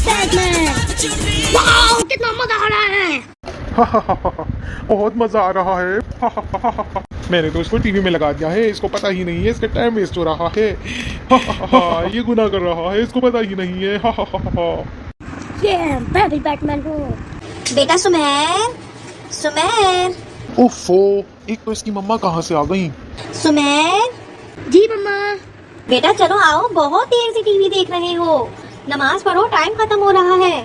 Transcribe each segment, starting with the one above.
Batman. Wow कितना मजा आ रहा है। बहुत मजा आ रहा है। मैंने तो इसको टीवी में लगा दिया है, इसको पता ही नहीं है, इसका टाइम वेस्ट हो रहा है। ये गुनाह कर रहा है, इसको पता ही नहीं है। ये मैं भी बैटमैन हूँ। बेटा सुमेर, सुमेर, ओफो, एक तो इसकी मम्मा कहाँ से आ गई। सुमेर। जी मम्मा। बेटा चलो आओ, बहुत देर से टीवी देख रहे हो, नमाज पढ़ो, टाइम खत्म हो रहा है।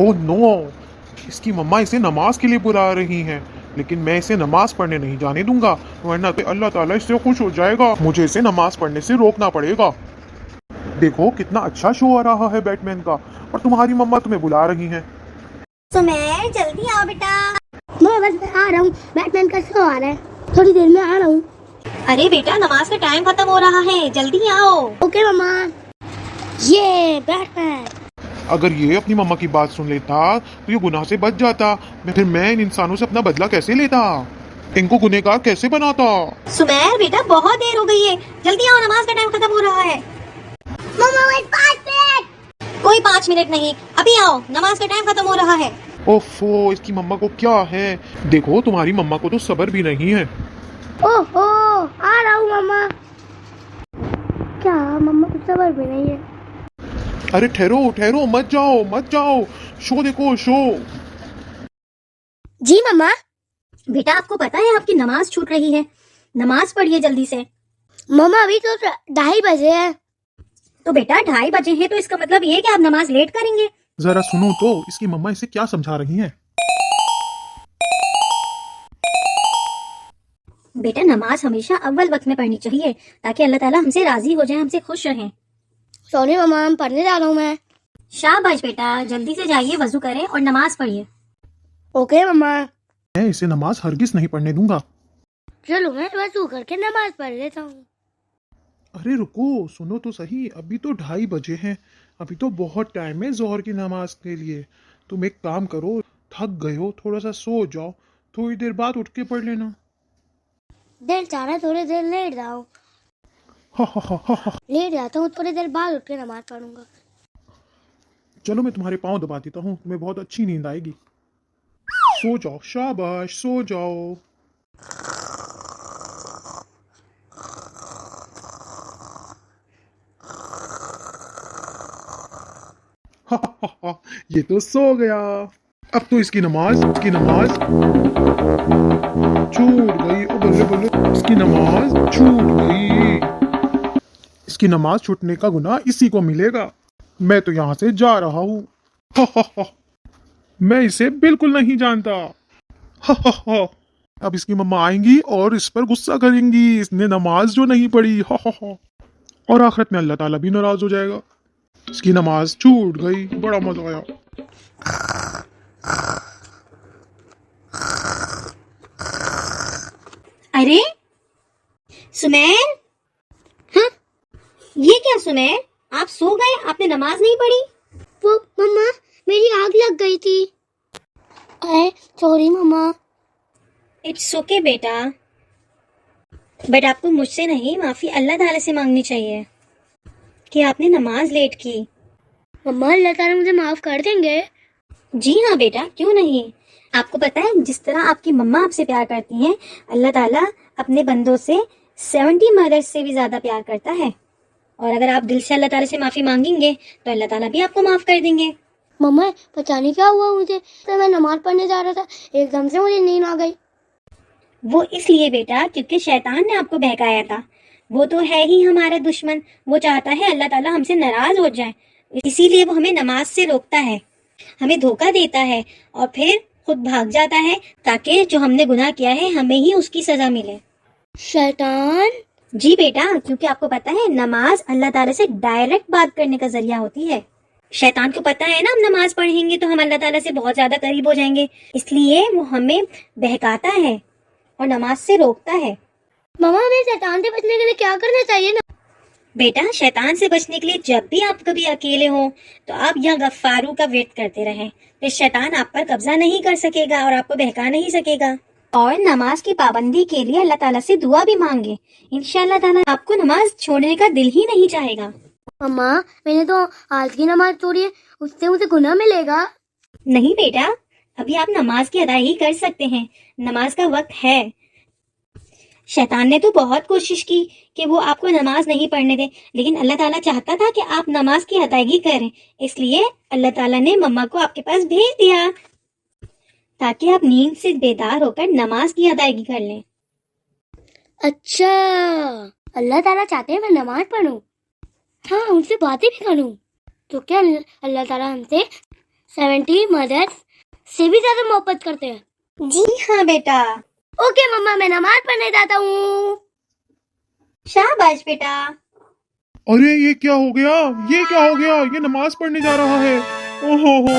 ओह नो, इसकी मम्मा इसे नमाज के लिए बुला रही हैं, लेकिन मैं इसे नमाज पढ़ने नहीं जाने दूंगा, वरना तो अल्लाह ताला इससे खुश हो जाएगा। मुझे इसे नमाज पढ़ने से रोकना पड़ेगा। देखो कितना अच्छा शो आ रहा है बैटमैन का, और तुम्हारी मम्मा तुम्हें बुला रही हैं। सुमेर जल्दी आओ बेटा। मैं बस आ रहा हूँ, बैटमैन का शो आ रहा है, थोड़ी देर में आ रहा हूँ। अरे बेटा नमाज का टाइम खत्म हो रहा है, जल्दी आओ। ओके मम्मा। ये बैटमैन। अगर ये अपनी मम्मा की बात सुन लेता तो ये गुनाह से बच जाता, फिर मैं इन इंसानों से अपना बदला कैसे लेता, इनको गुनहगार कैसे बनाता। सुमेर बेटा बहुत देर हो गई है, जल्दी आओ, नमाज का टाइम खत्म हो रहा है। मम्मा वेट 5 मिनट। कोई 5 मिनट नहीं, अभी आओ, नमाज का टाइम खत्म हो रहा है। ओफो, इसकी मम्मा को क्या है। देखो तुम्हारी मम्मा को तो सब्र भी नहीं है। ओहो आ रहा हूँ मम्मा। क्या मम्मा को सब्र भी नहीं है। अरे ठहरो ठहरो, मत जाओ मत जाओ, शो देखो शो। जी मम्मा। बेटा आपको पता है आपकी नमाज छूट रही है, नमाज पढ़िए जल्दी से। मम्मा अभी तो 2:30 बजे है। तो बेटा 2:30 बजे हैं, तो इसका मतलब ये है कि आप नमाज लेट करेंगे। जरा सुनो तो इसकी मम्मा इसे क्या समझा रही हैं। बेटा नमाज हमेशा अव्वल वक्त में पढ़नी चाहिए, ताकि अल्लाह ताला हमसे राजी हो जाए, हमसे खुश रहें। सॉरी मम्मा, हम पढ़ने जा रहा हूँ मैं। शाबाश बेटा, जल्दी से जाइए, वजू करें और नमाज पढ़िए। ओके मम्मा। मैं इसे नमाज हरगिज नहीं पढ़ने दूंगा। चलो मैं वजू करके नमाज पढ़ लेता हूँ। अरे रुको, सुनो तो सही, अभी तो 2:30 बजे हैं, अभी तो बहुत टाइम है जोहर की नमाज के लिए। तुम एक काम करो, थक गए हो, थोड़ा सा सो जाओ, थोड़ी देर बाद उठ के पढ़ लेना। दिल चाह रहा है थोड़ी देर लेट जाऊँ। लेट जाता हूँ, थोड़ी देर बाद उठ के नमाज पढ़ूंगा। चलो मैं तुम्हारे पाँव दबा देता हूँ, तुम्हें बहुत अच्छी नींद आएगी। सो जाओ, शाबाश, सो जाओ। ये तो सो गया। अब तो इसकी नमाज छूट गई। ओ बल्ले बल्ले, इसकी नमाज छूट गई। इसकी नमाज छूटने का गुनाह इसी को मिलेगा। मैं तो यहाँ से जा रहा हूँ। मैं इसे बिल्कुल नहीं जानता। अब इसकी मम्मा आएंगी और इस पर गुस्सा करेंगी, इसने नमाज जो नहीं पढ़ी। और आखिरत में अल्लाह ताला भी नाराज हो जाएगा। इसकी नमाज छूट गई, बड़ा मजा आया। अरे सुमेर, हाँ? ये क्या सुमेर, आप सो गए, आपने नमाज नहीं पढ़ी? वो मम्मा मेरी आग लग गई थी। अरे सॉरी मम्मा। इट्स ओके बेटा, बट आपको मुझसे नहीं, माफी अल्लाह ताला से मांगनी चाहिए कि आपने नमाज लेट की। मम्मा अल्लाह ताला मुझे माफ कर देंगे। जी हाँ बेटा, क्यों नहीं। आपको पता है जिस तरह आपकी मम्मा आपसे प्यार करती हैं, अल्लाह ताला अपने बंदों से 70 मदर्स से भी ज्यादा प्यार करता है। और अगर आप दिल से अल्लाह ताला से माफी मांगेंगे तो अल्लाह ताला भी आपको माफ कर देंगे। मम्मा पता नहीं क्या हुआ मुझे, तो मैं नमाज पढ़ने जा रहा था, एकदम से मुझे नींद आ गई। वो इसलिए बेटा क्योंकि शैतान ने आपको बहकाया था। वो तो है ही हमारा दुश्मन, वो चाहता है अल्लाह ताला हमसे नाराज हो जाए, इसीलिए वो हमें नमाज से रोकता है, हमें धोखा देता है और फिर खुद भाग जाता है, ताकि जो हमने गुनाह किया है हमें ही उसकी सजा मिले। शैतान? जी बेटा, क्योंकि आपको पता है नमाज अल्लाह ताला से डायरेक्ट बात करने का जरिया होती है। शैतान को पता है ना, हम नमाज पढ़ेंगे तो हम अल्लाह ताला से बहुत ज्यादा करीब हो जाएंगे, इसलिए वो हमें बहकाता है और नमाज से रोकता है। मम्मा हमें शैतान से बचने के लिए क्या करना चाहिए ना? बेटा शैतान से बचने के लिए जब भी आप कभी अकेले हो तो आप यह गफ्फारू का वेट करते रहें, फिर शैतान आप पर कब्जा नहीं कर सकेगा और आपको बहका नहीं सकेगा। और नमाज की पाबंदी के लिए अल्लाह ताला से दुआ भी मांगे, इंशाअल्लाह ताला आपको नमाज छोड़ने का दिल ही नहीं चाहेगा। मम्मा मैंने तो आज की नमाज छोड़ी है, उससे मुझे गुनाह मिलेगा? नहीं बेटा, अभी आप नमाज की अदायगी कर सकते हैं, नमाज का वक्त है। शैतान ने तो बहुत कोशिश की कि वो आपको नमाज नहीं पढ़ने दे, लेकिन अल्लाह ताला चाहता था कि आप नमाज की अदायगी करें, इसलिए अल्लाह ताला ने मम्मा को आपके पास भेज दिया ताकि आप नींद से बेदार होकर नमाज की अदायगी कर लें। अच्छा, अल्लाह ताला चाहते हैं मैं नमाज पढ़ूं, हाँ उनसे बातें भी करूं, तो क्या अल्लाह ताला हमसे 70 मदर्स से भी ज्यादा मोहब्बत करते हैं? जी हाँ बेटा। ओके मम्मा, मैं नमाज पढ़ने जाता हूँ। शाबाश बेटा। अरे ये क्या हो गया, ये क्या हो गया, ये नमाज पढ़ने जा रहा है। ओहो हो,